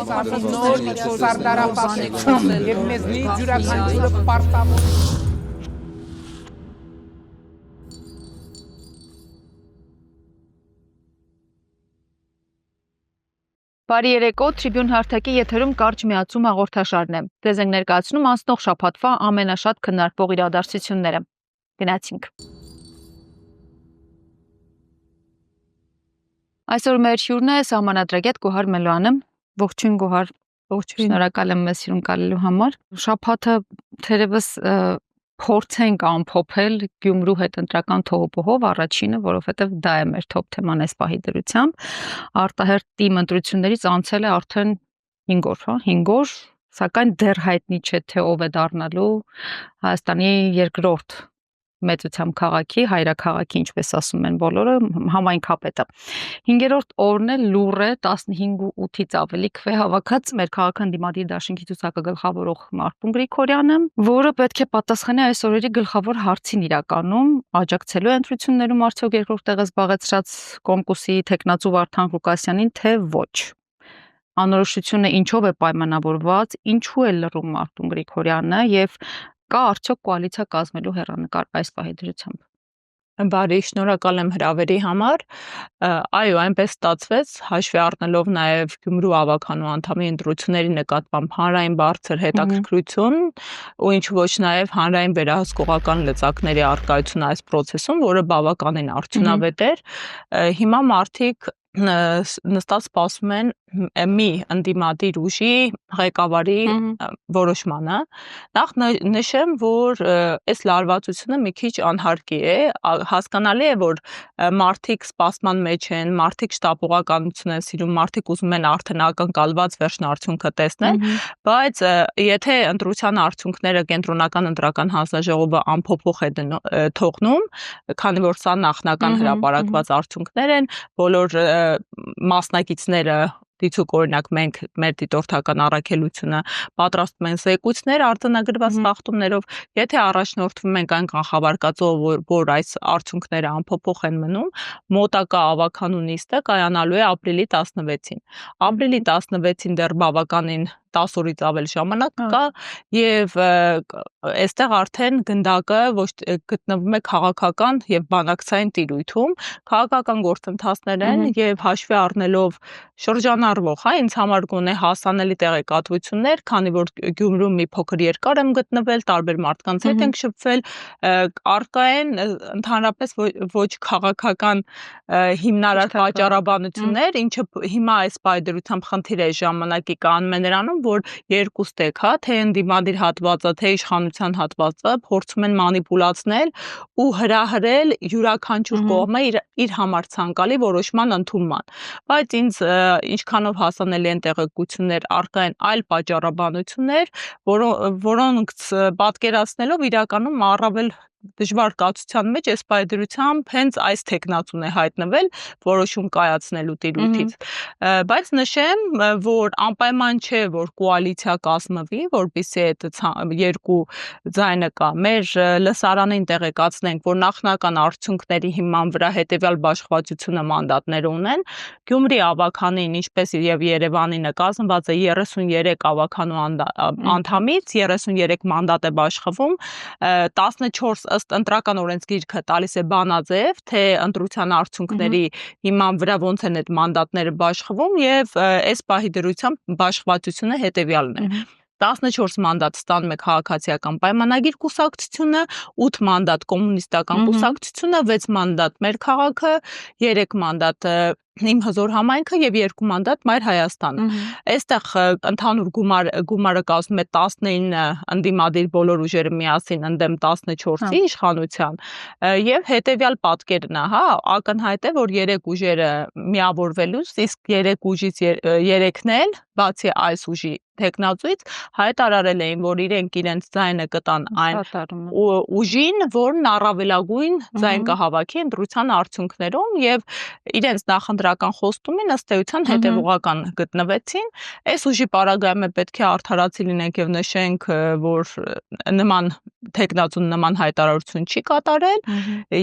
նոր սարդարապաշտություն եւ մեզնի յուրաքանչյուրը պարտավոր Բարի երեկո, Tribune հարթակի եթերում կարճ միացում հաղորդաշարն է։ Ձեզ ենք ներկայացնում անցնող շաբաթվա ամենաշատ քննարկվող իրադարձությունները։ Գնացինք։ Այսօր մեր հյուրն է սահմանադրագետ Գոհար Մելոյանը։ Ողջույն Գոհար, շնորհակալ եմ մեզ հյուրն կալելու համար։ Շաբաթը թերևս փորձենք ամփոփել Գյումրու հետ ընտրական թողոպողով առաջինը, որովհետև դա է մեր top թեման այս պահի դրությամբ։ Արտահերթ թիմ ընտրություններից անցել է արդեն 5 օր, 5 օր, սակայն դեռ հայտնի չէ թե ով է դառնալու Հայաստանի երկրորդ մեծությամբ քաղաքի, հայրաքաղաքի, ինչպես ասում են բոլորը, համայնքապետը։ 5-րդ օրն է լուռ է 15:08-ից ավելի քվե հավաքած մեր քաղաքի ընդդիմադիր դաշինքի ցուցակագլխավորող Մարտուն Գրիգորյանը, որը պետք է պատասխանի այս օրերի գլխավոր հարցին իրականում, աջակցելու է ընտրություններում արդյոք երկրորդ տեղը զբաղեցրած Կոմկուսի թեկնածու Վարդան Ղուկասյանին, թե ոչ։ Անորոշությունը ինչով է պայմանավորված, ինչու է լռում Մարտուն Գրիգորյանը եւ կա արդյոք կոալիցիա կազմելու հեռանկար այս պահի դրությամբ։ Բարի, շնորհակալ եմ հրավերի համար։ Այո, այնպես ստացվեց, հաշվի առնելով նաև Գյումրու ավականու անդամի ընտրությունների նկատմամբ հանրային բարձր հետաքրքրություն ու ինչ ոչ նաև հանրային վերահսկողական լծակների առկայություն այս process-ում, որը բավականին արդյունավետ էր, հիմա մարդիկ նստած սպասում են մի ընդդիմադիր ուժի ղեկավարի որոշմանը։ Նախ նշեմ, որ այս լարվածությունը մի քիչ անհարկի է, հասկանալի է, որ մարդիկ սպասման մեջ են, մարդիկ շտապողականություն են սիրում, մարդիկ ուզում են արդեն ակնկալված վերջնարդյունքը տեսնել, բայց եթե ընտրության արդյունքները կենտրոնական ընտրական հանձնաժողովը անփոփոխ է թողնում, քանի որ սա նախնական հրապարակված արդյունքներ են, բոլոր մասնակիցները դիցուկ օրինակ մենք մեր դիտորդական առաքելությունը պատրաստում են զեկույցներ արձանագրված խախտումներով, եթե առաջնորդվում ենք այն կանխավարկածով, որ այս արդյունքները անփոփոխ են մնում, մոտակա ավականու նիստը կայանալու է ապրիլի 16-ին։ Ապրիլի 16-ին դեռ բավականին 10 օրից ավել ժամանակ կա եւ այստեղ արդեն գնդակը գտնվում է քաղաքական եւ բանակցային տիրույթում, քաղաքական գործընթացներ են եւ հաշվի առնելով շրջանառվող, ինձ համար գոնե հասանելի տեղեկատվություններ, քանի որ Գյումրում մի փոքր երկար եմ գտնվել, տարբեր մարդկանց հետ ենք շփվել, արկա են ընդհանրապես ոչ քաղաքական հիմնարար պատճառաբանություններ, ինչը հիմա այս պայդրությամբ խնդիր է ժամանակի կանում է նրանում, որ երկու ստեկ, թե ընդդիմադիր հատվածը, թե իշխանության հատվածը փորձում են մանիպուլացնել ու հրահրել յուրաքանչյուր կողմը իր համար ցանկալի որոշման ընդունման։ Բայց ինձ ինչքանով հասանելի են տեղեկություններ, արկա են այլ պատճառաբանություններ, որոնք պատկերացնելով իրականում առավել դժվար կացության մեջ այս պայդրությամբ հենց այս թեկնածուն է հայտնվել որոշում կայացնելու տիրույթից։ Բայց նշեմ, որ անպայման չէ, որ կոալիցիա կազմվի, որպեսզի այդ երկու ձայնը կա։ Մեր լսարանին տեղեկացնենք, որ նախնական արդյունքների հիման վրա հետևյալ բաշխվածությունը մանդատներ ունեն։ Գյումրի ավականին, ինչպես եւ Երևանինը կազմված է 33 ավականու անդամից, 33 մանդատ է բաշխվում, 14 ըստ ընտրական օրենսգիրքը տալիս է բանաձև, թե ընտրության արդյունքների հիման վրա ոնց են այդ մանդատները բաշխվում եւ այս պահի դրությամբ բաշխվածությունը հետեւյալն է։ 14 մանդատ ստանում է քաղաքացիական պայմանագիր կուսակցությունը, 8 մանդատ կոմունիստական կուսակցությունը, 6 մանդատ մեր քաղաքը, 3 մանդատ իմ հզոր համայնքը եւ 2 մանդատ Մայր Հայաստանը։ Այստեղ ընդհանուր գումարը կազմում է 19 ընդդիմադիր բոլոր ուժերը միասին ընդդեմ 14-ի իշխանության եւ հետեւյալ պատկերն է, ակնհայտ է, որ 3 ուժերը միավորվելուց, իսկ 3 ուժից 3-ն էլ բացի այս ուժի թեկնածուից հայտարարել էին, որ իրենց ձայնը կտան այն ուժին, որն առավելագույն ձայն կհավաքի ընտրության արդյունքներում եւ իրենց նախընտրական խոստումին ըստ էության հետեւողական գտնվեցին։ Այս ուժի պարագայում պետք է արդարացի լինենք եւ նշենք, որ նման թեկնածուն նման հայտարարություն չի կատարել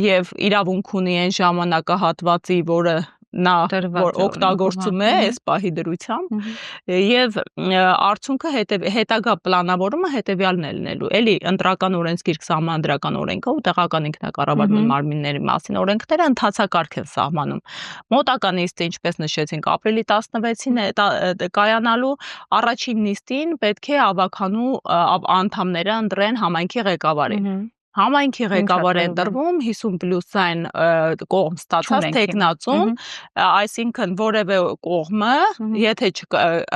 եւ իրավունք ունի այն ժամանակահատվածի, որը նա որ օգտագործում է այս պահի դրությամբ եւ արդյունքը հետագա պլանավորումը հետեւյալն է լինելու էլի ընտրական օրենսգիրք սահմանադրական օրենքը ու տեղական ինքնակառավարման մարմինների մասին օրենքները ընթացակարգ են սահմանում մոտական նիստը ինչպես նշեցինք ապրիլի 16-ին կայանալու առաջին նիստին պետք է ավականու անդամները ընտրեն համայնքի ղեկավարին Համայնքի ղեկավար է ընտրվում 50+1 կողմ ստացած տեխնացուն, այսինքն որևէ կողմը, եթե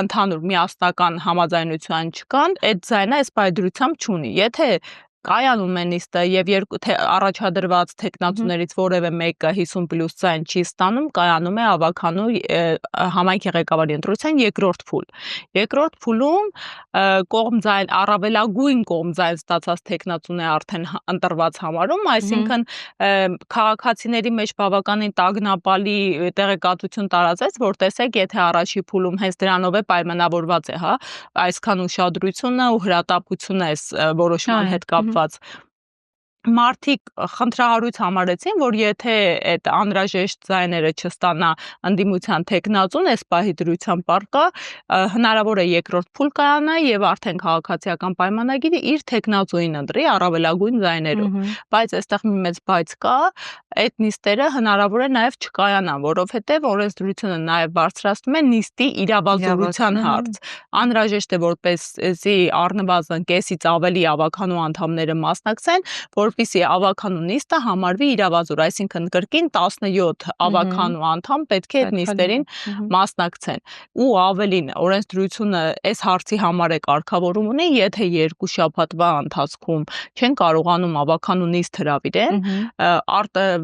ընդհանուր միասնական համաձայնության չկան, այդ ձայնը այս պայդրությամբ չունի։ Եթե կայանում է նիստը եւ առաջադրված տեխնացուներից որևէ մեկը 50+1 չի ստանում, կայանում է ավականու համայնքի ղեկավարի ընտրության երկրորդ փուլ։ Երկրորդ փուլում կողմ ձայն առավելագույն կողմ ձայն ստացած տեխնացուն է արդեն ընտրված համարում, այսինքն քաղաքացիների մեջ բավականին տագնապալի տեղեկատվություն տարածեց, որ տեսեք, եթե առաջի փուլում հենց դրանով է պայմանավորված է, հա, այսքան ուշադրությունը ու հրատապությունը այս որոշման հետ կապված Մարդիկ խնդրահարույց համարեցին, որ եթե այդ անհրաժեշտ ձայները չստանա ընդդիմության տեխնացուն, այս պահի դրությամբ առկա, հնարավոր է երկրորդ փուլ կայանա եւ արդեն քաղաքացիական պայմանագիրը իր տեխնացուին ընտրի առավելագույն ձայներով։ Բայց այստեղ մի մեծ բայց կա, այդ նիստերը հնարավոր է նաեւ չկայանան, որովհետեւ օրենսդրությունը նաեւ բարձրացնում է նիստի իրավազորության հարց։ Անհրաժեշտ է որպեսզի առնվազն կեսից ավելի ավականու անդամները մասնակցեն, որպեսզի ավականու նիստը համարվի իրավազոր, այսինքն կրկին 17 ավականու անդամ պետք է այդ նիստերին մասնակցեն։ Ու ավելին, օրենսդրությունը այս հարցի համար է կարգավորում ունի, եթե 2 շաբաթվա ընթացքում չեն կարողանում ավականու նիստ հրավիրեն,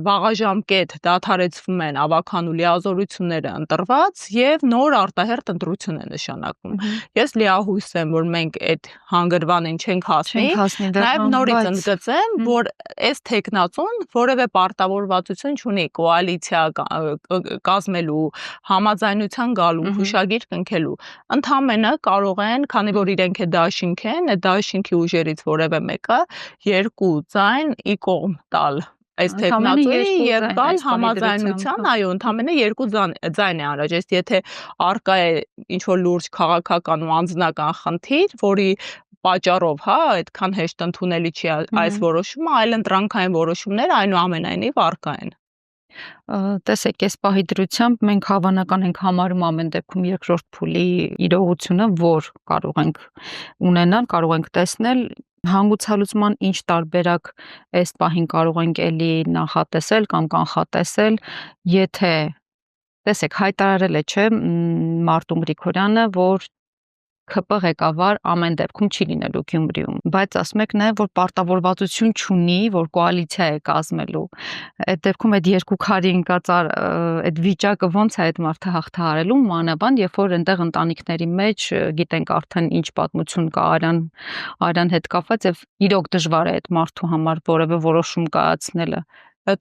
վաղաժամկետ դադարեցվում են ավականու լիազորությունները ընտրված եւ նոր արտահերթ ընտրություն է նշանակվում։ Ես լիահույս եմ, որ մենք այդ հանգրվանին չենք հասնի, նաեւ նորից ընդգծեմ, որ այս տեխնացուն որևէ պարտավորվածություն չունի կոալիցիա կազմելու, համաձայնության գալու, հուշագիր կնքելու։ Ընդամենը կարող են, քանի որ իրենք է դաշինք են, այդ դաշինքի ուժերից որևէ մեկը 2 ձայն ի կողմ տալ այս տեխնացուի եւ կան համաձայնության, այո, ընդամենը 2 ձայն է անհրաժեշտ, եթե արկա է ինչ որ լուրջ քաղաքական ու անձնական խնդիր, որի պատճառով, հա, այդքան հեշտ ընդունելի չի այս որոշումը, այլ ընտրանքային որոշումներ այնուամենայնիվ արկա են։ Տեսեք, այս պահի դրությամբ մենք հավանական ենք համարում ամեն դեպքում երկրորդ փուլի իրողությունը, որ կարող ենք ունենալ, կարող ենք տեսնել հանգուցալուծման ինչ տարբերակ այս պահին կարող ենք էլի նախատեսել կամ կանխատեսել, եթե տեսեք հայտարարել է, չէ, Մարտուն Գրիգորյանը, որ ՔՊ ղեկավար ամեն դեպքում չի լինելու Գյումրիում, բայց ասում եք նաև, որ պարտավորվածություն չունի, որ կոալիցիա է կազմելու։ Այդ դեպքում այդ երկու քարի ընկած այդ վիճակը ոնց է այդ մարդը հաղթահարելու, մանավանդ երբ որ այնտեղ ընտանիքների մեջ գիտենք արդեն ինչ պատմություն կա արյան հետ կապված եւ իրոք դժվար է այդ մարդու համար որևէ որոշում կայացնելը։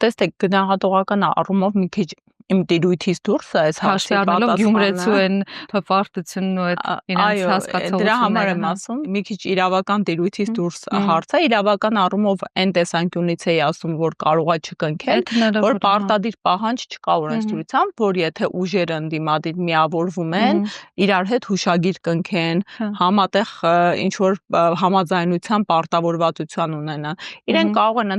Տեսեք, գնահատողական առումով մի քիչ իմ տիրույթից դուրս է այս հաշվի առնելով գյումրեցու են հպարտությունն ու այդ իրենց հասկացողությունները։ Դրա համար եմ ասում, մի քիչ իրավական տիրույթից դուրս հարցը, իրավական առումով այն տեսանկյունից էի ասում, որ կարողա չկնքել, որ պարտադիր պահանջ չկա օրենսդրությամբ, որ եթե ուժերը ընդդիմադիր միավորվում են, իրար հետ հուշագիր կնքեն, համատեղ ինչ որ համաձայնության պարտավորվածություն ունենան։ Իրենք կարող են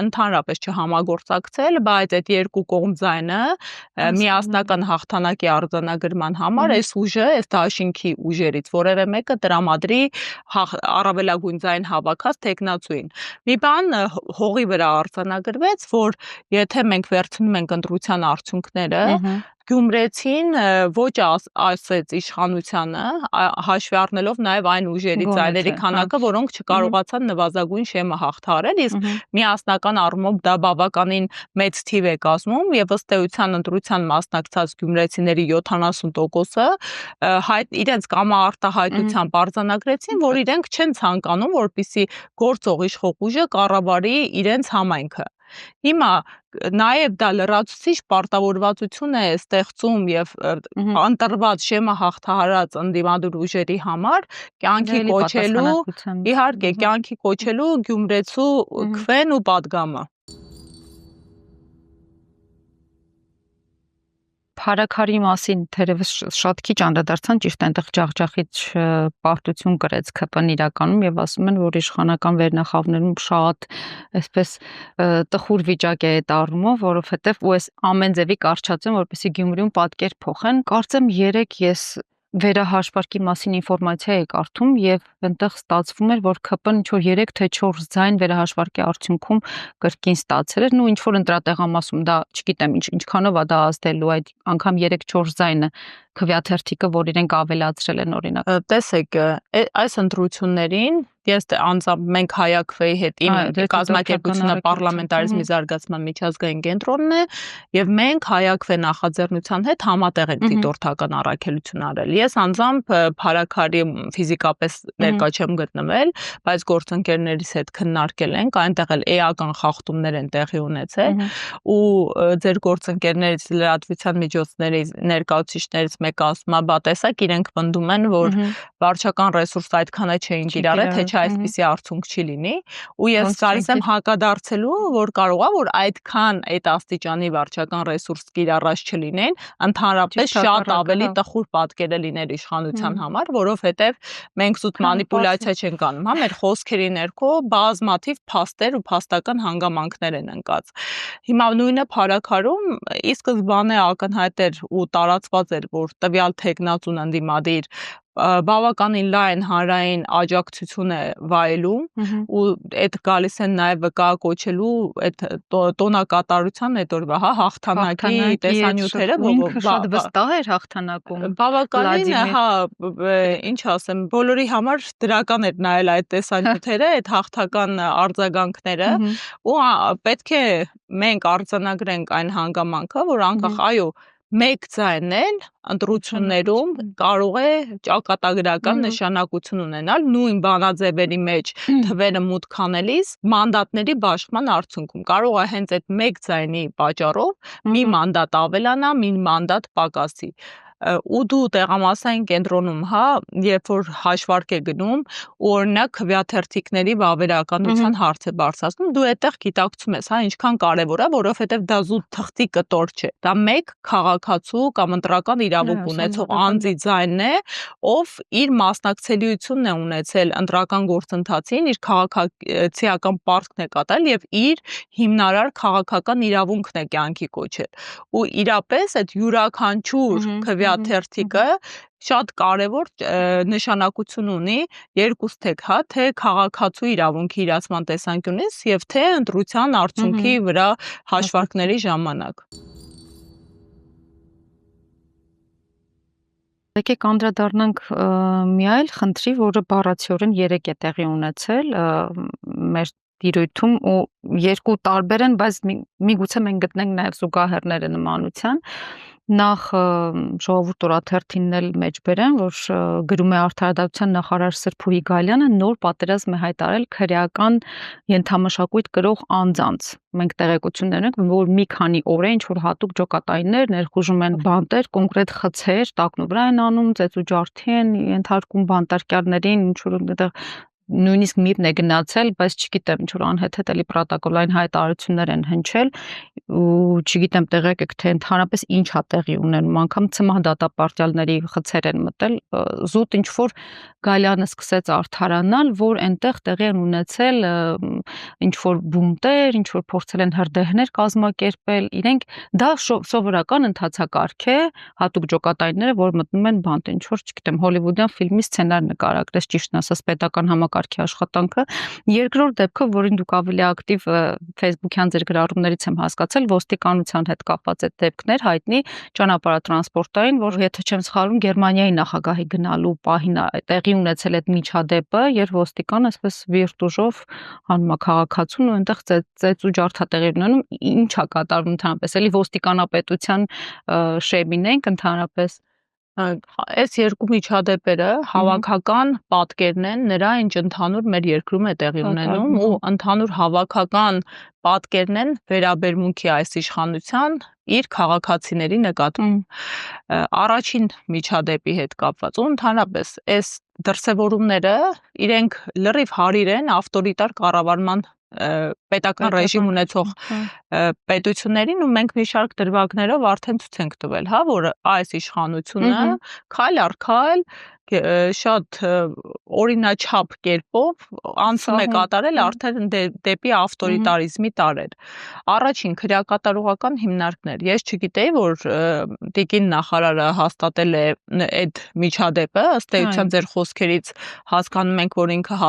ընդհանրապես չհամագործակցել, բայց այդ երկու կողմ ձայնը միասնական հաղթանակի արձանագրման համար այս ուժը, այս դաշինքի ուժերից որևէ մեկը տրամադրի առավելագույն ձայն հավաքած տեխնացուին։ Մի բան հողի վրա արձանագրվեց, որ եթե մենք վերցնում ենք ընտրության արդյունքները, Գյումրեցին ոչ ասեց իշխանությանը, հաշվի առնելով նաև այն ուժերի ձայների քանակը, որոնք չկարողացան նվազագույն շեմը հաղթահարել, իսկ միասնական առումով դա բավականին մեծ թիվ է կազմում եւ ըստ էության ընտրության մասնակցած գյումրեցիների 70%-ը իրենց կամարտահայտությամբ արձանագրեցին, որ իրենք չեն ցանկանում, որպեսզի գործող իշխող ուժը կառավարի իրենց համայնքը։ Հիմա նաև դա լրացուցիչ պարտավորվածություն է ստեղծում եւ ընտրված շեմը հաղթահարած ընդդիմադիր ուժերի համար կյանքի կոչելու, իհարկե, կյանքի կոչելու գյումրեցու քվեն ու պատգամը։ Փարաքարի մասին թերևս շատ քիչ անդրադարձան, ճիշտ այնտեղ ջախջախիչ պարտություն կրեց ԿՊ-ն իրականում եւ ասում են, որ իշխանական վերնախավներում շատ այսպես տխուր վիճակ է այդ առումով, որովհետեւ ու այս ամեն ձևի կարճացում, որպեսզի Գյումրիում պատկեր փոխեն, կարծեմ 3 ես վերահաշվարկի մասին ինֆորմացիա է կարդում եւ այնտեղ ստացվում էր, որ ԿՊ-ն ինչ որ 3 թե 4 ձայն վերահաշվարկի արդյունքում կրկին ստացել էր, ու ինչ որ ընտրատեղամասում դա, չգիտեմ, ինչքանով է դա ազդելու այդ անգամ 3-4 ձայնը քվեաթերթիկը, որ իրենք ավելացրել են օրինակ։ Տեսեք, այս ընտրություններին ես անձամբ մենք Հայաքվեի հետ իմ կազմակերպությունը պարլամենտարիզմի զարգացման միջազգային կենտրոնն է եւ մենք Հայաքվե նախաձեռնության հետ համատեղ ենք դիտորդական առաքելություն արել։ Ես անձամբ Փարաքարի ֆիզիկապես ներկա չեմ գտնվել, բայց գործընկերներիս հետ քննարկել ենք, այնտեղ էլ էական խախտումներ են տեղի ունեցել ու ձեր գործընկերներից լրատվության միջոցների ներկայացուցիչներից մեկը ասում է, բա տեսակ իրենք պնդում են, որ վարչական ռեսուրս այդքանը չէին կիրառել, թե այսպիսի արդյունք չի լինի ու ես գալիս եմ հակադարձելու, որ կարող է որ այդքան այդ աստիճանի վարչական ռեսուրս կիրառած չլինեն, ընդհանրապես շատ ավելի տխուր պատկեր է լիներ իշխանության համար, որովհետև մենք զուտ մանիպուլյացիա չենք անում, հա, մեր խոսքերի ներքո բազմաթիվ փաստեր ու փաստական հանգամանքներ են ընկած։ Հիմա նույնը Փարաքարում ի սկզբանե ակնհայտ էր ու տարածված էր, որ տվյալ թեկնածուն ընդդիմադիր բավականին լայն հանրային աջակցություն է վայելում ու այդ գալիս են նաև վկայակոչելու այդ տոնակատարության այդ օրվա հաղթանակի տեսանյութերը շատ վստահ էր հաղթանակում բավականին հա ինչ ասեմ բոլորի համար դրական էր նայել այդ տեսանյութերը այդ հաղթական արձագանքները ու պետք է մենք արձանագրենք այն հանգամանքը որ անկախ այո մեկ ձայնն էլ ընտրություններում կարող է ճակատագրական նշանակություն ունենալ նույն բանաձևերի մեջ թվերը մուտք անելիս մանդատների բաշխման արդյունքում կարող է հենց այդ մեկ ձայնի պատճառով մի մանդատ ավելանա, մի մանդատ պակասի ու դու տեղամասային կենտրոնում, հա, երբ որ հաշվարկ է գնում, ու օրինակ քվեաթերթիկների վավերականության հարց է բարձրացնում, դու այդտեղ գիտակցում ես, հա, ինչքան կարևոր է, որովհետև դա զուտ թղթի կտոր չէ։ Դա մեկ քաղաքացու կամ ընտրական իրավունք ունեցող անձի ձայնն է, ով իր մասնակցելիությունն է ունեցել ընտրական գործընթացին, իր քաղաքացիական պարտքն է կատարել եւ իր հիմնարար քաղաքական իրավունքն է կյանքի կոչել։ Ու իրապես այդ յուրաքանչյուր քվեաթերթիկը շատ կարևոր նշանակություն ունի երկուստեք, հա, թե քաղաքացու իրավունքի իրացման տեսանկյունից եւ թե ընտրության արդյունքի վրա հաշվարկների ժամանակ։ Եկեք անդրադառնանք մի այլ խնդրի, որը բառացիորեն 3 է տեղի ունեցել մեր տիրույթում ու երկու տարբեր են, բայց միգուցե մենք գտնենք նաև զուգահեռները նմանության։ Նախ ժողովուրդ օրաթերթին էլ մեջ բերեն, որ գրում է արդարադատության նախարար Սրփուհի Գալյանը նոր պատերազմ է հայտարարել քրեական ենթամշակույթ կրող անձանց։ Մենք տեղեկություններ ունենք, որ մի քանի օր է ինչ որ հատուկ ջոկատայիններ ներխուժում են բանտեր, կոնկրետ խցեր, տակնու վրա են անում, ծեծու ջարդի են ենթարկում բանտարկյալներին, ինչ որ այդտեղ նույնիսկ միտն է գնացել, բայց չգիտեմ, ինչ որ անհեթեթելի պրոտոկոլային հայտարարություններ են հնչել ու չգիտեմ տեղեկ եք թե ընդհանրապես ինչ է տեղի ունենում, անգամ ցմահ դատապարտյալների խցեր են մտել, զուտ ինչ որ Գալյանը սկսեց արդարանալ, որ այնտեղ տեղի են ունեցել ինչ որ բունտեր, ինչ որ փորձել են հրդեհներ կազմակերպել, իրենք դա սովորական ընթացակարգ է, հատուկ ջոկատայինները, որ մտնում են բանտ, ինչ որ չգիտեմ, հոլիվուդյան ֆիլմի սցենար նկարագրես, ճիշտն ասած, պետական համակարգի աշխատանքը։ Երկրորդ դեպքը, որին դուք ավելի ակտիվ Facebook-յան ձեր գրառումներից եմ հասկացել, ոստիկանության հետ կապված այդ դեպքներ հայտնի ճանապարհատրանսպորտային, որ եթե չեմ սխալվում, Գերմանիայի նախագահի գնալու պահին տեղի ունեցել այդ միջադեպը, երբ ոստիկան այսպես վիրտուժով հանում է քաղաքացուն ու այնտեղ ծեծու ջարդ է տեղի ունենում, ինչ է կատարվում ընդհանրապես, էլի ոստիկանապետության շեմին ենք ընդհանրապես։ Այս երկու միջադեպերը հավաքական պատկերն են նրա ինչ ընդհանուր մեր երկրում է տեղի ունենում ու ընդհանուր հավաքական պատկերն են վերաբերմունքի այս իշխանության իր քաղաքացիների նկատմամբ առաջին միջադեպի հետ կապված ու ընդհանրապես այս դրսևորումները իրենք լրիվ հարիր են ավտորիտար կառավարման պետական ռեժիմ ունեցող պետություններին ու մենք մի շարք դրվագներով արդեն ցույց ենք տվել, հա, որ այս իշխանությունը քայլ առ քայլ շատ օրինաչափ կերպով անցում է կատարել արդեն դեպի ավտորիտարիզմի տարեր։ Առաջին քրեակատարողական հիմնարկներ։ Ես չգիտեի, որ տիկին նախարարը հաստատել է այդ միջադեպը, ըստ էության ձեր խոսքերից հասկանում ենք, որ ինքը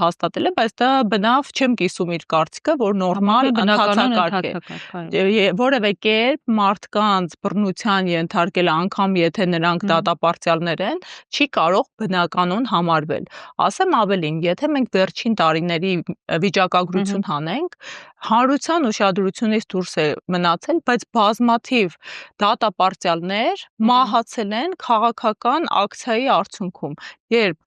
հաստատել է, բայց դա բնավ չեմ կիսում իր կարծիքը, որ նորմալ ընթացակարգ է։ Որևէ կերպ մարդկանց բռնության ենթարկել, անգամ եթե նրանք դատապարտյալներ են, չի կարող բնականon համարվել։ Ասեմ ավելին, եթե մենք վերջին տարիների վիճակագրություն հանենք, հանրության ուշադրությունից դուրս է մնացել, բայց բազմաթիվ դատապարտյալներ մահացել են քաղաքական ակցիայի արդյունքում, երբ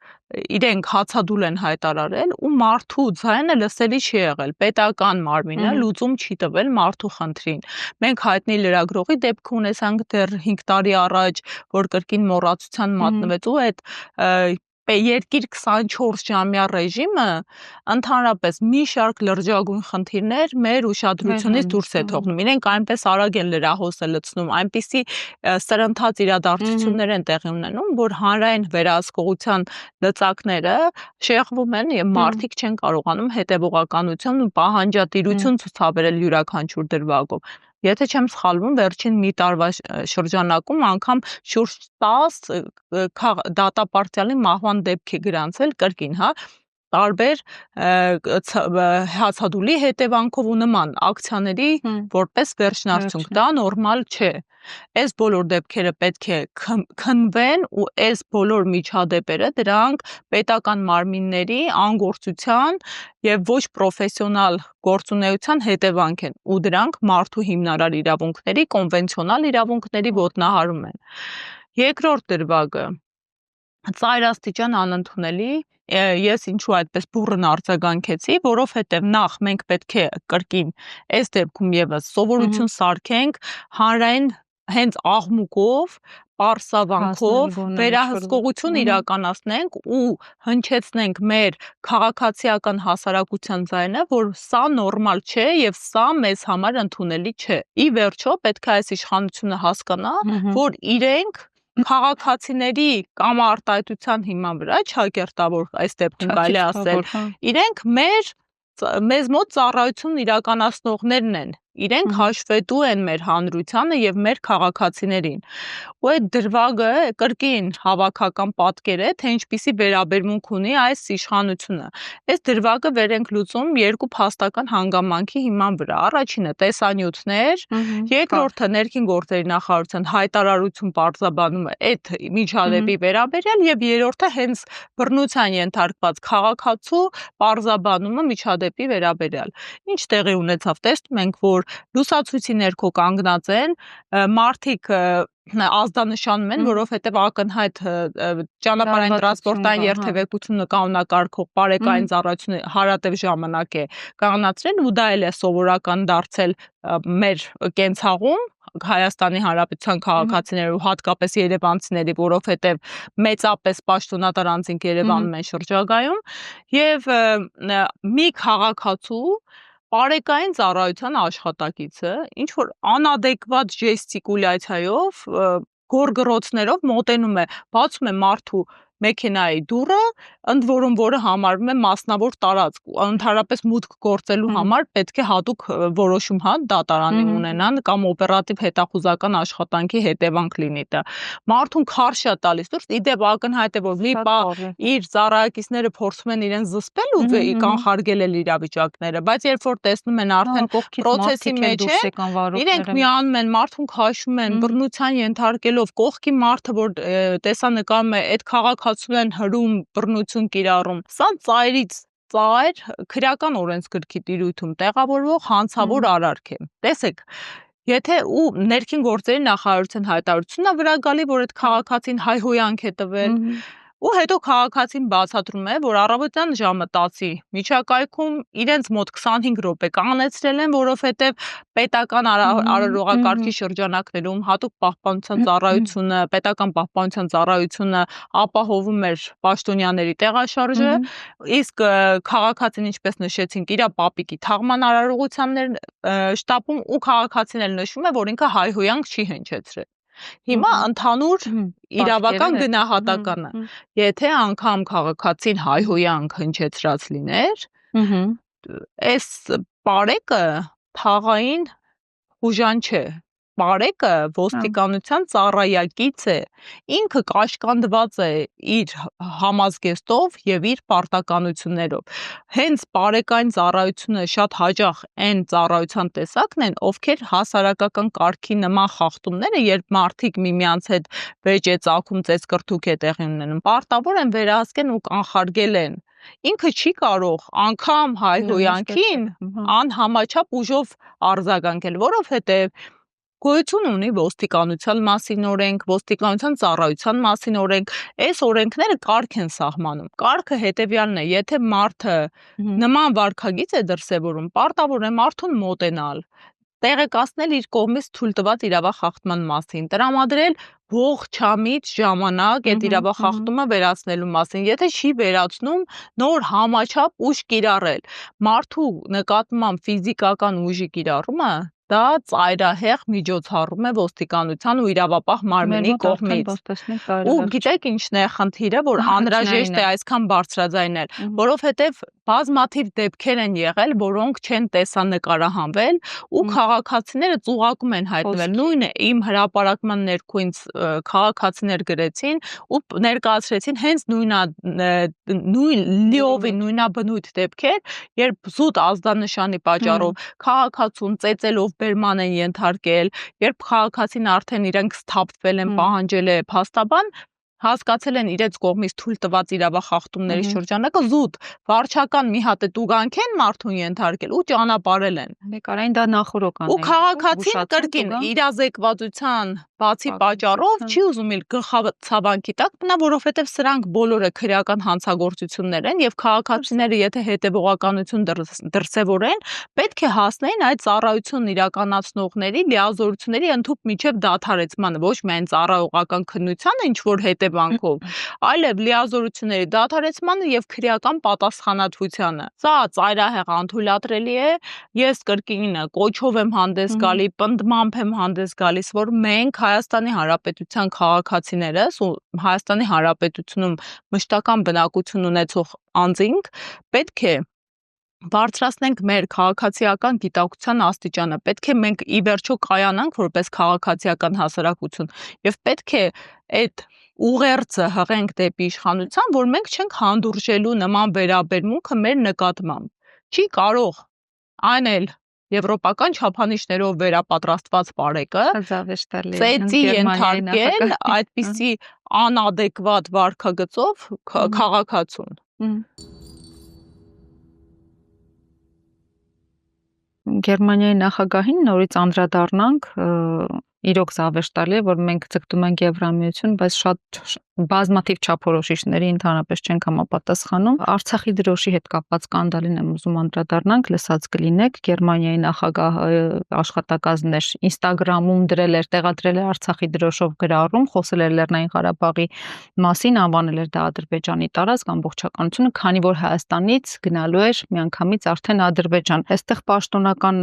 իրենք հացադուլ են հայտարարել ու մարդու ձայնը լսելի չի եղել, պետական մարմինը լուծում չի տվել մարդու խնդրին։ Մենք հայտնի լրագրողի դեպք ունեցանք դեռ 5 տարի առաջ, որ կրկին մոռացության մատնվեց ու այդ երկիր 24 ժամյա ռեժիմը ընդհանրապես մի շարք լրջագույն խնդիրներ մեր ուշադրությունից դուրս է թողնում։ Իրենք այնպես արագ են լրահոսը լցնում, այնպիսի սրընթաց իրադարձություններ են տեղի ունենում, որ հանրային վերահսկողության լծակները շեղվում են եւ մարդիկ չեն կարողանում հետեւողականություն ու պահանջատիրություն ցուցաբերել յուրաքանչյուր դրվագով։ Եթե չեմ սխալվում, վերջին մի տարվա շրջանակում անգամ շուրջ 10 դատապարտյալի մահվան դեպք է գրանցվել կրկին, հա, տարբեր հացադուլի հետևանքով ու նման ակցիաների որպես վերջնարդյունք, դա նորմալ չէ։ Այս բոլոր դեպքերը պետք է քննվեն ու այս բոլոր միջադեպերը դրանք պետական մարմինների անգործության եւ ոչ պրոֆեսիոնալ գործունեության հետևանք են ու դրանք մարդու հիմնարար իրավունքների, կոնվենցիոնալ իրավունքների ոտնահարում են։ Երկրորդ դրվագը ծայրաստիճան անընդունելի, ես ինչու այդպես բուռն արձագանքեցի, որովհետև նախ մենք պետք է կրկին այս դեպքում եւս սովորություն սարքենք հանրային հենց աղմուկով, պարսավանքով վերահսկողություն իրականացնենք ու հնչեցնենք մեր քաղաքացիական հասարակության ձայնը, որ սա նորմալ չէ եւ սա մեզ համար ընդունելի չէ։ Ի վերջո պետք է այս իշխանությունը հասկանա, որ իրենք քաղաքացիների կամ արտահայտության հիման վրա չակերտավոր այս դեպքում կարելի ասել, իրենք մեզ մոտ ծառայություն իրականացնողներն են, իրենք հաշվետու են մեր հանրությանը եւ մեր քաղաքացիներին։ Ու այդ դրվագը կրկին հավաքական պատկեր է, թե ինչպիսի վերաբերմունք ունի այս իշխանությունը։ Այս դրվագը վեր ենք լուծում երկու փաստական հանգամանքի հիման վրա։ Առաջինը տեսանյութներ, երկրորդը ներքին գործերի նախարարության հայտարարություն պարզաբանումը այդ միջադեպի վերաբերյալ եւ երրորդը հենց բռնության ենթարկված քաղաքացու պարզաբանումը միջադեպի վերաբերյալ։ Ինչ տեղի ունեցավ, տեսնում ենք, որ լուսացույցի ներքո կանգնած են մարդիկ ազդանշանում են, որովհետև ակնհայտ ճանապարհային տրանսպորտային երթևեկությունը կանոնակարգող բարեկային ծառայությունը հարատև ժամանակ է կանգնացրել ու դա էլ է սովորական դարձել մեր կենցաղում Հայաստանի Հանրապետության քաղաքացիների ու հատկապես երևանցիների, որովհետև մեծապես պաշտոնատար անձինք Երևանում են շրջագայում եւ մի քաղաքացու բարեկային ծառայության աշխատակիցը ինչ որ անադեկվատ ժեստիկուլյացիայով գորգռոցներով մոտենում է, բացում է մարդու մեքենայի դուռը, ընդ որում որը համարվում է մասնավոր տարածք, ընդհանրապես մուտք գործելու համար պետք է հատուկ որոշում հա դատարանի ունենան կամ օպերատիվ հետախուզական աշխատանքի հետևանք լինի դա։ Մարդուն քարշ է տալիս դուրս, իդեպ ակնհայտ է որ մի պահ իր ծառայակիցները փորձում են իրեն զսպել ու կանխարգելել իրավիճակները, բայց երբ որ տեսնում են արդեն process-ի մեջ է, իրենք միանում են, մարդուն քաշում են, բռնության ենթարկելով, կողքի մարդը որ տեսանկարում է այդ քաղաքացուն են հրում, բռնություն կիրառում։ Սա ծայրից ծայր քրեական օրենսգրքի տիրույթում տեղավորվող հանցավոր արարք է։ Տեսեք, եթե ու ներքին գործերի նախարարության հայտարարությունն է վրա գալի, որ այդ քաղաքացին հայհոյանք է տվել, Ու հետո քաղաքացին բացատրում է, որ առավոտյան ժամը 10-ի միջակայքում իրենց մոտ 25 րոպե կանեցրել են, որովհետև պետական արարողակարգի շրջանակներում հատուկ պահպանության ծառայությունը, պետական պահպանության ծառայությունը ապահովում էր պաշտոնյաների տեղաշարժը, իսկ քաղաքացին, ինչպես նշեցինք, իր պապիկի թաղման արարողությաններ շտապում ու քաղաքացին էլ նշում է, որ ինքը հայհոյանք չի հնչեցրել։ Հիմա ընդհանուր իրավական գնահատականը, եթե անգամ քաղաքացին հայհոյանք հնչեցրած լիներ, այս պարեկը թաղային ուժան չէ, պարեկը ոստիկանության ծառայակից է, ինքը կաշկանդված է իր համազգեստով եւ իր պարտականություններով։ Հենց պարեկային ծառայությունը շատ հաճախ այն ծառայության տեսակն են, ովքեր հասարակական կարգի նման խախտումները, երբ մարդիկ միմյանց հետ վեճ է ծագում, ծեծկռթուք է տեղի ունենում, պարտավոր են վերահսկեն ու կանխարգել են։ Ինքը չի կարող անգամ հայհոյանքին անհամաչափ ուժով արձագանքել, որովհետև գոյություն ունի ոստիկանության մասին օրենք, ոստիկանության ծառայության մասին օրենք, այս օրենքները կարգ են սահմանում։ Կարգը հետևյալն է, եթե մարդը նման վարքագիծ է դրսևորում, պարտավոր է մարդուն մոտենալ, տեղեկացնել իր կողմից թույլ տված իրավախախտման մասին, տրամադրել ողջամիտ ժամանակ այդ իրավախախտումը վերացնելու մասին, եթե չի վերացնում, նոր համաչափ ուժ կիրառել։ Մարդու նկատմամբ ֆիզիկական ուժի կիրառումը դա ծայրահեղ միջոցառում է ոստիկանության ու իրավապահ մարմնի կողմից։ Ու գիտեք ինչն է խնդիրը, որ անհրաժեշտ է այսքան բարձրաձայնել, որովհետև բազմաթիվ դեպքեր են եղել, որոնք չեն տեսանկարահանվել ու քաղաքացիները ծուղակում են հայտնվել։ Նույնը իմ հրապարակման ներքույն քաղաքացիներ գրեցին ու ներկայացրեցին հենց լիովին նույնաբնույթ դեպքեր, երբ զուտ ազդանշանի պատճառով քաղաքացուն ծեծելով բերման են ենթարկել, երբ քաղաքացին արդեն իրենք սթափվել են, պահանջել է փաստաբան, հասկացել են իրենց կողմից թույլ տված իրավախախտումների շրջանակը զուտ վարչական մի հատ տուգանք են մարդուն ենթարկել ու ճանապարհել են։ Նկարային դա նախորոք ու քաղաքացին կրկին իրազեկվածության բացի պատճառով չի ուզում իր գլխացավանքի տակ մնա, որովհետև սրանք բոլորը քրեական հանցագործություններ են եւ քաղաքացիները եթե հետեւողականություն դրսևորեն, պետք է հասնեին այդ ծառայությունն իրականացնողների լիազորությունների ընդհուպ միջև դադարեցմանը, ոչ միայն ծառայողական քննությանը, ինչ որ հետևանքով, այլև լիազորությունների դադարեցմանը եւ քրեական պատասխանատվությանը։ Սա ծայրահեղ անթույլատրելի է։ Ես կրկին կոչով եմ հանդես գալի, պնդմամբ եմ հանդես գալիս, որ մենք Հայաստանի Հանրապետության քաղաքացիներս ու Հայաստանի Հանրապետությունում մշտական բնակություն ունեցող անձինք պետք է բարձրացնենք մեր քաղաքացիական գիտակցության աստիճանը, պետք է մենք ի վերջո կայանանք որպես քաղաքացիական հասարակություն եւ պետք է այդ ուղերձը հղենք դեպի իշխանության, որ մենք չենք հանդուրժելու նման վերաբերմունքը մեր նկատմամբ։ Չի կարող այն էլ եվրոպական չափանիշներով վերապատրաստված պարեկը ծեծի ենթարկել այդպիսի անադեկվատ վարքագծով քաղաքացուն։ Գերմանիայի նախագահին նորից անդրադառնանք, իրոք զավեշտալի է, որ մենք ձգտում ենք Եվրամիություն, բայց շատ բազմաթիվ չափորոշիչների ընդհանրապես չենք համապատասխանում։ Արցախի դրոշի հետ կապված սկանդալին եմ ուզում անդրադառնանք, լսած կլինեք, Գերմանիայի նախագահը աշխատակազմներ Instagram-ում դրել էր, տեղադրել էր Արցախի դրոշով գրառում, խոսել էր Լեռնային Ղարաբաղի մասին, անվանել էր դա Ադրբեջանի տարածք, ամբողջականությունը, քանի որ Հայաստանից գնալու էր միանգամից արդեն Ադրբեջան։ Այստեղ պաշտոնական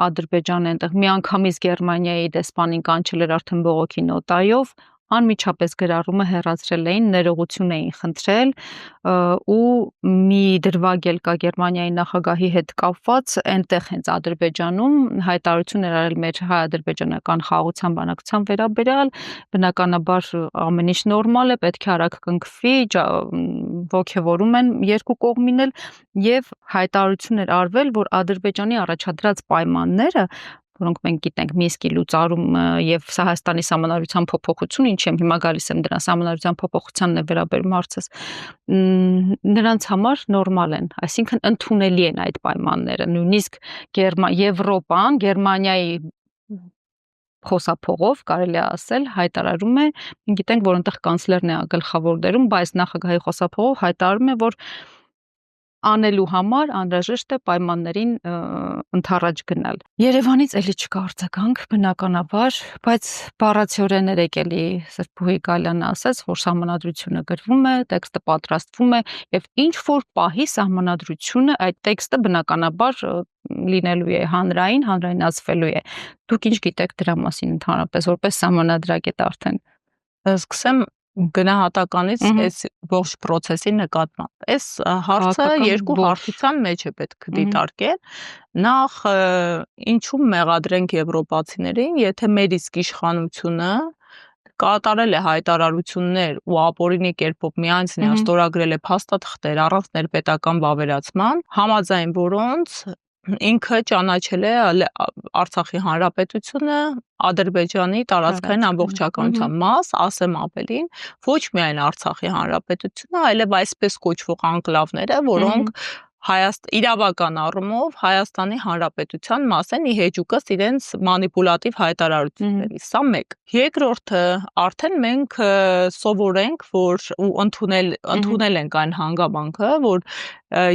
Ադրբեջանը այնտեղ միանգամից Գերմանիայի դեսպանին կանչել էր արդեն բողոքի նոտայով, անմիջապես գրառումը հեռացրել էին, ներողություն էին խնդրել ու մի դրվագ էլ կա Գերմանիայի նախագահի հետ կապված, այնտեղ հենց Ադրբեջանում հայտարարություն էր արել մեր հայ-ադրբեջանական խաղաղության բանակցության վերաբերյալ, բնականաբար ամեն ինչ նորմալ է, պետք է արագ կնքվի, ոգևորում են երկու կողմին էլ եւ հայտարարություն էր արվել, որ Ադրբեջանի առաջադրած պայմանները, որոնք մենք գիտենք Մինսկի լուծարում եւ Հայաստանի սահմանադրության փոփոխություն, ինչ եմ հիմա գալիս եմ դրան, սահմանադրության փոփոխությանն է վերաբերում հարցս, նրանց համար նորմալ են, այսինքն ընդունելի են այդ պայմանները, նույնիսկ Եվրոպան, Գերմանիայի խոսափողով կարելի է ասել հայտարարում է, մենք գիտենք, որ այնտեղ կանցլերն է գլխավոր դերում, բայց նախագահի խոսափողով հայտարարում է, որ անելու համար անհրաժեշտ է պայմաններին ընդառաջ գնալ։ Երևանից էլի չկա արձագանք, բնականաբար, բայց բառացիորեն էլի Սրբուհի Գալյանը ասաց, որ սահմանադրությունը գրվում է, տեքստը պատրաստվում է եւ ինչ որ պահի սահմանադրությունը այդ տեքստը բնականաբար լինելու է հանրայնացվելու է։ Դուք ինչ գիտեք դրա մասին ընդհանրապես որպես սահմանադրագետ արդեն։ Սկսեմ գնահատականից այս ողջ process-ի նկատմամբ։ Այս հարցը երկու հարթության մեջ է պետք դիտարկել։ Նախ ինչու մեղադրենք եվրոպացիներին, եթե մեր իսկ իշխանությունը կատարել է հայտարարություններ ու ապօրինի կերպով միայնցնյա ստորագրել է փաստաթղթեր առանց ներպետական վավերացման, համաձայն որոնց ինքը ճանաչել է Արցախի հանրապետությունը Ադրբեջանի տարածքային ամբողջականության մաս, ասեմ ավելին, ոչ միայն Արցախի հանրապետությունը, այլև այսպես կոչվող անկլավները, որոնք իրավական առումով Հայաստանի Հանրապետության մաս են ի հեճուկս իրենց մանիպուլատիվ հայտարարությունների։ Սա մեկ։ Երկրորդը, արդեն մենք սովորենք, որ ու ընդունել ենք այն հանգամանքը, որ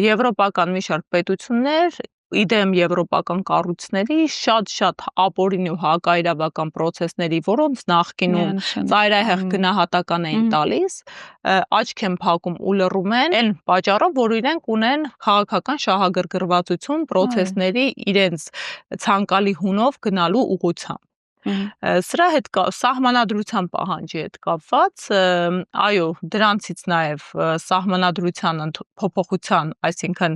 եվրոպական մի շարք պետություններ իդեմ եվրոպական կառույցների շատ ապօրինի ու հակաիրավական process-ների, որոնց նախկինում ծայրահեղ գնահատական էին տալիս, աչք են փակում ու լռում են, այն պատճառով, որ իրենք ունեն քաղաքական շահագրգռվածություն process-ների իրենց ցանկալի հունով գնալու ուղղությամբ։ Սրա հետ սահմանադրության պահանջի հետ կապված, այո, դրանցից նաև սահմանադրության փոփոխության, այսինքն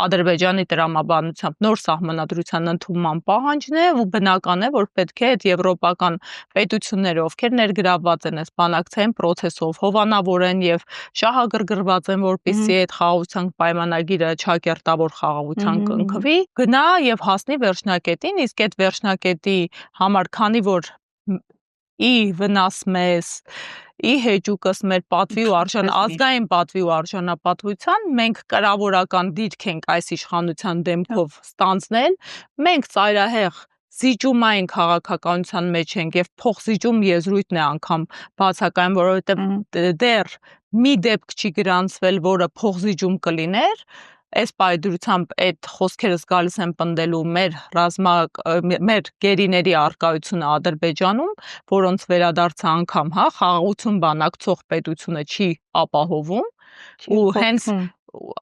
Ադրբեջանի տրամաբանությամբ նոր սահմանադրության ընդունման պահանջն է ու բնական է, որ պետք է այդ եվրոպական պետությունները, ովքեր ներգրավված են այս բանակցային process-ով, հովանավոր են եւ շահագրգռված են, որպեսզի այդ խաղաղության պայմանագիրը չակերտավոր խաղաղության կնքվի, գնա եւ հասնի վերջնակետին, իսկ այդ վերջնակետի համար քանի որ ի վնաս մեզ, ի հեճուկս մեր պատվի ու ազգային պատվի ու արժանապատվության, մենք կրավորական դիրք ենք այս իշխանության դեմքով ստանձնել, մենք ծայրահեղ զիջումային քաղաքականության մեջ ենք եւ փոխզիջում եզրույթն է անգամ բացակայում, որովհետեւ դեռ մի դեպք չի գրանցվել, որը փոխզիջում կլիներ, այս պայդրությամբ այդ խոսքերս գալիս են պնդելու մեր գերիների առկայությունը Ադրբեջանում, որոնց վերադարձը անգամ խաղաղություն բանակցող պետությունը չի ապահովում ու հենց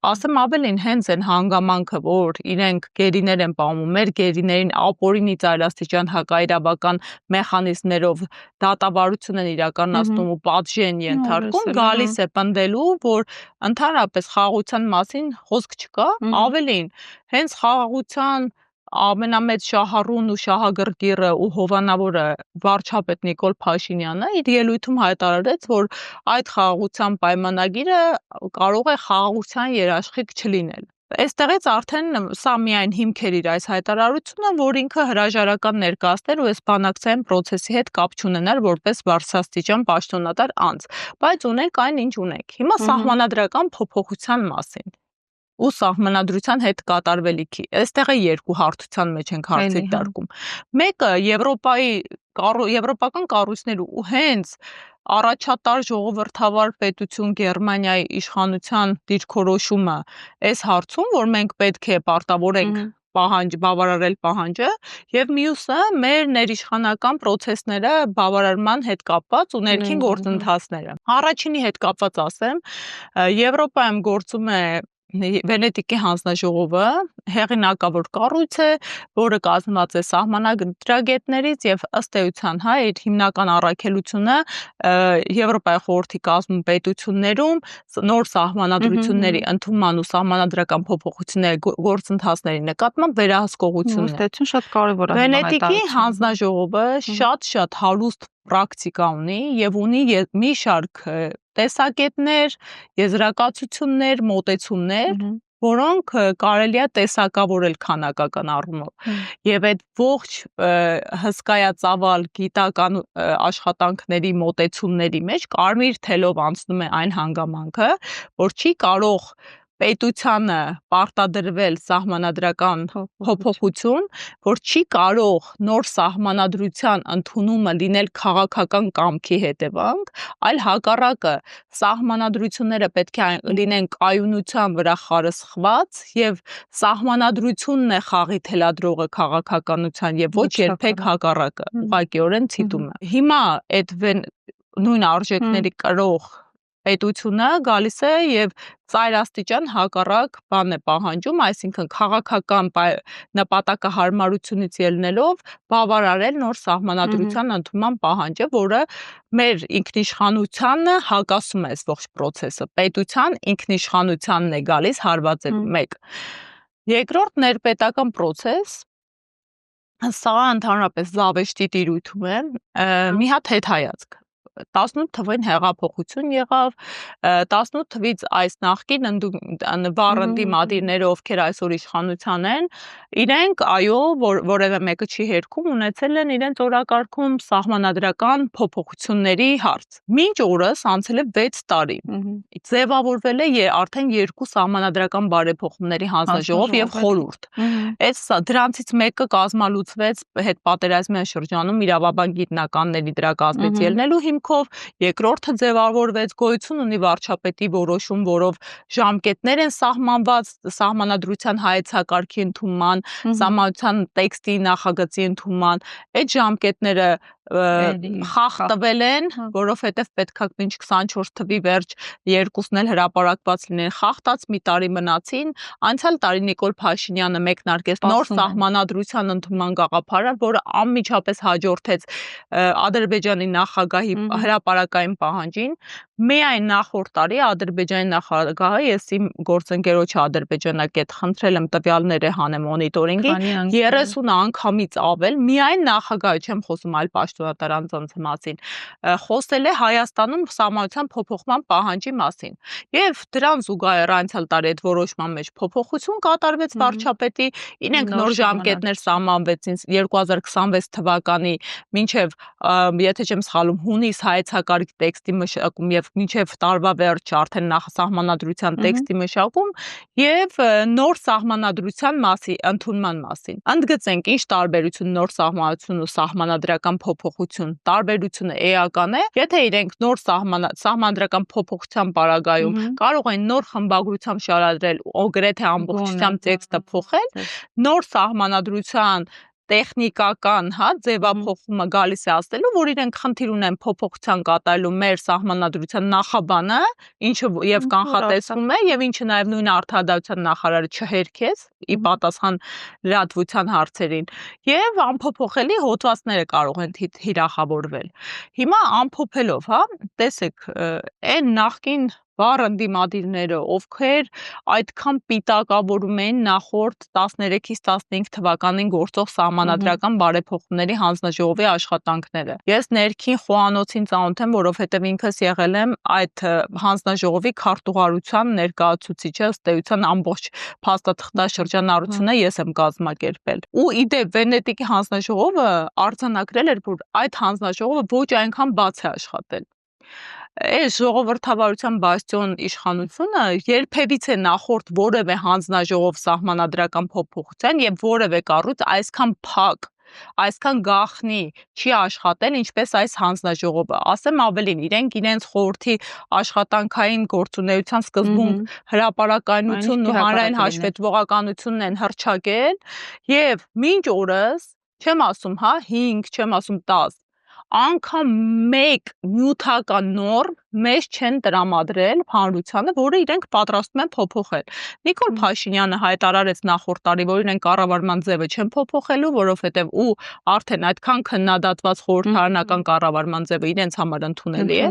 ասեմ ավելին հենց այն հանգամանքը, որ իրենք գերիներ են պահում, մեր գերիներին ապօրինի ծայրաստիճան հակաիրավական մեխանիզմներով դատավարություն են իրականացնում ու պատժի են ենթարկում, գալիս է պնդելու, որ ընդհանրապես խաղաղության մասին խոսք չկա, ավելին հենց խաղաղության ամենամեծ շահառուն ու շահագրգիռը ու հովանավորը վարչապետ Նիկոլ Փաշինյանը իր ելույթում հայտարարեց, որ այդ խաղաղության պայմանագիրը կարող է խաղաղության երաշխիք չլինել։ Այստեղից արդեն սա միայն հիմքեր իր այս հայտարարությունը, որ ինքը հրաժարական ներկայացներ ու այս բանակցային process-ի հետ կապ չունենար որպես բարձրաստիճան պաշտոնատար անձ, բայց ունենք այն ինչ ունենք։ Հիմա սահմանադրական փոփոխության մասին ու սահմանադրության հետ կատարվելիքի։ Այստեղ է երկու հարթության մեջ ենք հարցի դարկում։ Մեկը եվրոպական կառույցներ ու հենց առաջատար ժողովրդավար պետություն Գերմանիայի իշխանության դիրքորոշումը այս հարցում, որ մենք պետք է պարտավորենք բավարարել պահանջը, եւ մյուսը մեր ներիշխանական process-ները բավարարման հետ կապված ու ներքին գործընթացները։ Առաջինի հետ կապված ասեմ, Եվրոպայում գործում է Վենետիկի հանձնաժողովը, հեղինակավոր կառույց է, որը կազմված է սահմանադրագետներից եւ ըստ էության իր հիմնական առաքելությունը Եվրոպայի խորհրդի կազմում պետություններում նոր սահմանադրությունների ընդունման ու սահմանադրական փոփոխությունների գործընթացների նկատմամբ վերահսկողությունն է։ Շատ կարևոր է։ Վենետիկի հանձնաժողովը շատ հարուստ պրակտիկա ունի եւ ունի մի շարք տեսակետներ, եզրակացություններ, մոտեցումներ, որոնք կարելի է տեսակավորել քանակական առումով։ Եվ այդ ողջ հսկայածավալ գիտական աշխատանքների մոտեցումների մեջ կարմիր թելով անցնում է այն հանգամանքը, որ չի կարող պետությանը պարտադրվել սահմանադրական փոփոխություն, որ չի կարող նոր սահմանադրության ընդունումը լինել քաղաքական կամքի հետևանք, այլ հակառակը սահմանադրությունները պետք է լինեն կայունության վրա խարսխված եւ սահմանադրությունն է խաղի թելադրողը քաղաքականության եւ ոչ երբեք հակառակը, ուղղակիորեն ցիտում է։ Հիմա այդ նույն արժեքների կրող պետությունը գալիս է եւ ծայրաստիճան հակառակ բան է պահանջում, այսինքն քաղաքական նպատակահարմարությունից ելնելով բավարարել նոր սահմանադրության ընդունման պահանջը, որը մեր ինքնիշխանությանը հակասում է այս ողջ process-ը։ Պետության ինքնիշխանությանն է գալիս հարվածելու 1։ Երկրորդ ներպետական process, սա ընդհանրապես զավեշտի տիրույթում է, մի հատ հետհայացք 18 թվին հեղափոխություն եղավ, 18 թվից այս նախկին վառնդի մադիրները, ովքեր այսօր իշխանության են, իրենք այո, որևէ մեկը չի հերքում, ունեցել են իրենց օրակարգում սահմանադրական փոփոխությունների հարց։ Մինչ օրս անցել է 6 տարի։ Ձևավորվել է արդեն 2 սահմանադրական բարեփոխումների հանձնաժողով եւ խորհուրդ։ Դրանցից մեկը կազմալուծվեց հետպատերազմյան շրջանում իրավաբան գիտնականների դրա կազմից ելնելու հիմքով, երկրորդը ձևավորվեց, գոյություն ունի վարչապետի որոշում, որով ժամկետներ են սահմանված սահմանադրության հայեցակարգի ընդունման, սահմանության տեքստի նախագծի ընդունման, այդ ժամկետները խախտվել են, որովհետև պետքա մինչ 24 թվի վերջ երկուսն էլ հրապարակված լինեն, խախտած մի տարի մնացին, անցյալ տարի Նիկոլ Փաշինյանը մեկնարկեց նոր սահմանադրության ընդունման գաղափարը, որը անմիջապես հաջորդեց Ադրբեջանի նախագահի հրապարակային պահանջին, միայն նախորդ տարի Ադրբեջանի նախագահը, ես իմ գործընկերոջը ադրբեջանակետ խնդրել եմ տվյալներ է հանեմ մոնիտորինգի, 30 անգամից ավել, միայն նախագահը, չեմ խոսում այլ պաշտոնատար անձանց մասին, խոսել է Հայաստանում սահմանության փոփոխման պահանջի մասին։ Եվ դրան զուգահեռ անցյալ տարի այդ որոշման մեջ փոփոխություն կատարվեց վարչապետի, իրենք նոր ժամկետներ սահմանվեցին 2026 թվականի մինչև, եթե չեմ սխալվում, հունիս հայեցակարգի տեքստի մշակում եւ մինչև տարվա վերջ արդեն սահմանադրության տեքստի մշակում եւ նոր սահմանադրության ընդունման մասին։ Ընդգծենք, ինչ տարբերություն նոր սահմանադրություն ու սահմանադրական փոփոխություն։ Տարբերությունը էական է, եթե իրենք նոր սահմանադրական փոփոխության պարագայում կարող են նոր խմբագրությամբ շարադրել ու գրեթե ամբողջությամբ տեքստը փոխել, նոր սահմանադրության տեխնիկական ձևափոխումը գալիս է ասելու, որ իրենք խնդիր ունեն փոփոխության կատարելու մեր սահմանադրության նախաբանը, ինչը եւ կանխատեսվում է եւ ինչը նաեւ նույն արտահայտության նախարարը չհերքեց ի պատասխան լրատվության հարցերին եւ անփոփոխելի հոդվածները կարող են թիրախավորվել։ Հիմա ամփոփելով, տեսեք, այն նախկին վառնդի մադիրները, ովքեր այդքան պիտակավորում են նախորդ 13-ից 15 թվականին գործող սահմանադրական բարեփոխումների հանձնաժողովի աշխատանքները։ Ես ներքին խոհանոցին ծանոթ եմ, որովհետև ինքս եղել եմ այդ հանձնաժողովի քարտուղարության ներկայացուցիչը, ըստ էության ամբողջ փաստաթղթաշրջանառությունը ես եմ կազմակերպել։ Ու իդեպ Վենետիկի հանձնաժողովը արձանագրել էր, որ այդ հանձնաժողովը ոչ այնքան բաց է աշխատել։ Այս ժողովրդավարության բաստիոն իշխանությունը երբևիցե նախորդ որևէ հանձնաժողով սահմանադրական փոփոխության եւ որևէ կառույց այսքան փակ, այսքան գաղտնի չի աշխատել, ինչպես այս հանձնաժողովը։ Ասեմ ավելին, իրենք իրենց խորհրդի աշխատանքային գործունեության սկզբունք հրապարակայնությունն ու հանրային հաշվետվողականությունն են հռչակել եւ մինչ օրս, չեմ ասում 5, չեմ ասում 10 անգամ մեկ նյութական նորմ մեզ չեն տրամադրել հանրությանը, որը իրենք պատրաստում են փոփոխել։ Նիկոլ Փաշինյանը հայտարարեց նախորդ տարի, որ իրենք կառավարման ձևը չեն փոփոխելու, որովհետև ու արդեն այդքան քննադատված խորհրդարանական կառավարման ձևը իրենց համար ընդունելի է։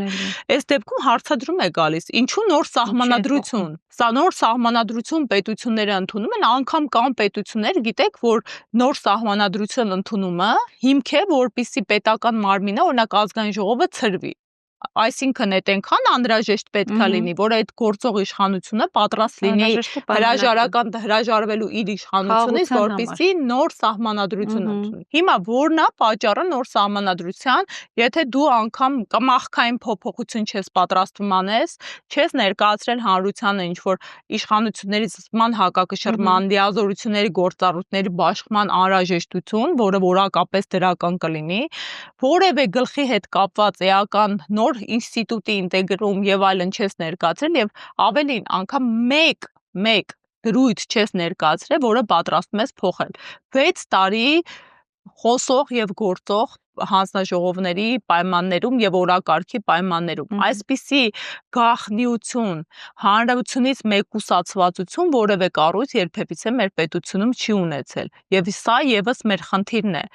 Այս դեպքում հարցադրում է գալիս, ինչու նոր սահմանադրություն։ Սա նոր սահմանադրություն պետությունները ընդունում են, անգամ կան պետություններ, գիտեք, որ նոր սահմանադրություն ընդունումը հիմք է, որպեսզի պետական մարմինը, օրինակ ազգային ժողովը ցրվի։ այսինքն այդ այնքան անհրաժեշտ պետք է լինի, որ այդ գործող իշխանությունը պատրաստ լինի հրաժարվելու իր իշխանությունից, որպեսզի նոր սահմանադրություն ընդունի։ Հիմա որն է պատճառը նոր սահմանադրության, եթե դու անգամ կամախքային փոփոխություն չես պատրաստվում անես, չես ներկայացրել հանրությանը ինչ որ իշխանությունների զսպման հակակշռման, լիազորությունների գործառույթների բաշխման անհրաժեշտություն, որը որակապես դրական կլինի, որևէ գլխի հետ կապված էական նոր ինստիտուտի ինտեգրում եւ այլն չես ներկայացրել եւ ավելին անգամ մեկ դրույթ չես ներկայացրել, որը պատրաստում ես փոխել 6 տարի խոսող եւ գործող հանձնաժողովների պայմաններում եւ օրակարգի պայմաններում այսպիսի գաղտնիություն հանրությունից մեկուսացվածություն որևէ կառույց երբևիցե մեր պետությունում չի ունեցել եւ սա եւս մեր խնդիրն է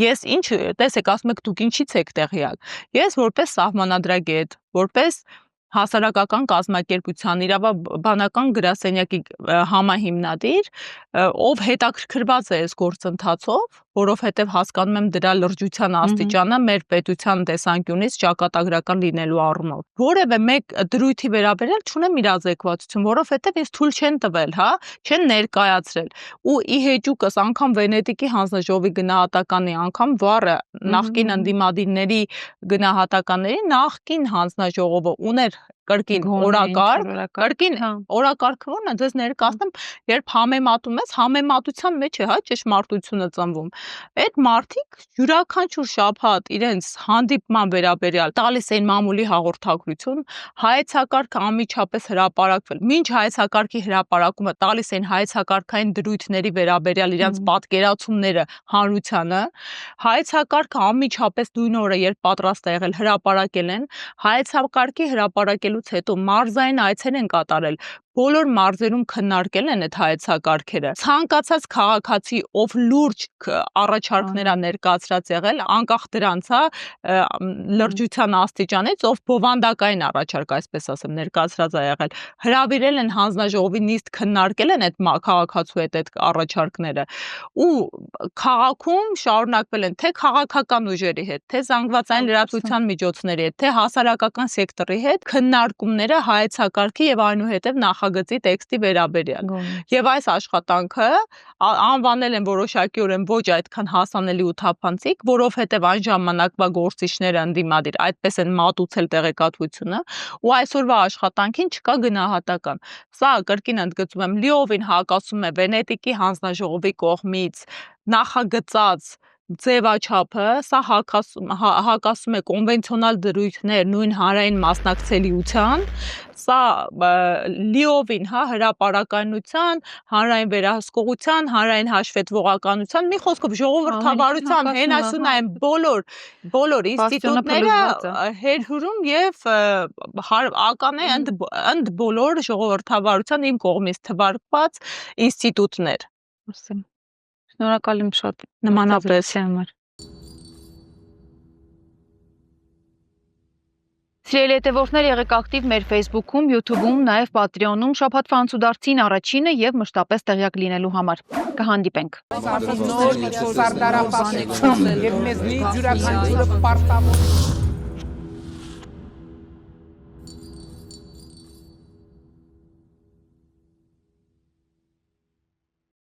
ես ինչ տեսեք ասում եք դուք ինչից եք տեղյակ ես որպես սահմանադրագետ որպես հասարակական կազմակերպության իրավաբանական գրասենյակի համահիմնադիր ով հետաքրքրված է այս գործընթացով որովհետև հասկանում եմ դրա լրջության աստիճանը մեր պետության տեսանկյունից ճակատագրական լինելու առումով որևէ մեկ դրույթի վերաբերյալ չունեմ իրազեկվածություն որովհետև ինձ թույլ չեն տվել հա չեն ներկայացրել ու ի հեճուկս անգամ Վենետիկի հանձնաժողովի գնահատականի անգամ վառը նախկին ընդդիմադիրների գնահատականների նախկին հանձնաժողովը ուներ կրկին օրակարգը ո՞րն է ձեզ ներկայացնում երբ համեմատում ես համեմատության մեջ է հա ճշմարտությունը ծնվում այդ մարդիկ յուրաքանչյուր շաբաթ իրենց հանդիպման վերաբերյալ տալիս են մամուլի հաղորդագրություն հայեցակարգը անմիջապես հրապարակվել մինչ հայեցակարգի հրապարակումը տալիս են հայեցակարգային դրույթների վերաբերյալ իրենց պատկերացումները հանրությանը հայեցակարգը անմիջապես նույն օրը երբ պատրաստ է եղել հրապարակել են հայեցակարգի հրապարակելուց հետո մարզային այցեր են կատարել բոլոր մարզերում քննարկել են այդ հայեցակարգերը ցանկացած քաղաքացի ով լուրջ առաջարկներ է ներկայացրած եղել անկախ դրանց հա լրջության աստիճանից ով բովանդակային առաջարկ այսպես ասեմ ներկայացրած է եղել հրավիրել են հանձնաժողովի նիստ քննարկել են այդ քաղաքացու հետ այդ առաջարկները ու քաղաքում շարունակվել են թե քաղաքական ուժերի հետ թե զանգվածային լրատվության միջոցների հետ թե հասարակական սեկտորի հետ քննարկումները հայեցակարգի եւ այնուհետեւ նախագծի տեքստի վերաբերյալ եւ այս աշխատանքը անվանել են որոշակիորեն ոչ այդքան հասանելի ու թափանցիկ որովհետեւ այն ժամանակվա գործիչները ընդդիմադիր այդպես են մատուցել տեղեկատվությունը ու այսօրվա աշխատանքին չկա գնահատական սա կրկին ընդգծում եմ լիովին հակասում է Վենետիկի հանձնաժողովի կողմից նախագծած ձևաչափը սա հակասում է կոնվենցիոնալ դրույթներ նույն հանրային մասնակցելիության սա լիովին հա հրապարակայնության հանրային վերահսկողության հանրային հաշվետվողականության մի խոսքով ժողովրդավարության հենասյուն այն բոլոր ինստիտուտները հերհուրում եւ ական է ընդ բոլոր ժողովրդավարության իմ կողմից թվարկված ինստիտուտներ Շնորհակալ եմ շատ նմանապես համար Սիրելի հետևորդներ եղեք ակտիվ մեր Facebook-ում, YouTube-ում, նաև Patreon-ում շաբաթվա անցուդարձին առաջինը եւ մշտապես տեղյակ լինելու համար կհանդիպենք Նոր սարդարապաշտություն եւ մեզնի յուրաքանչյուրը պարտավոր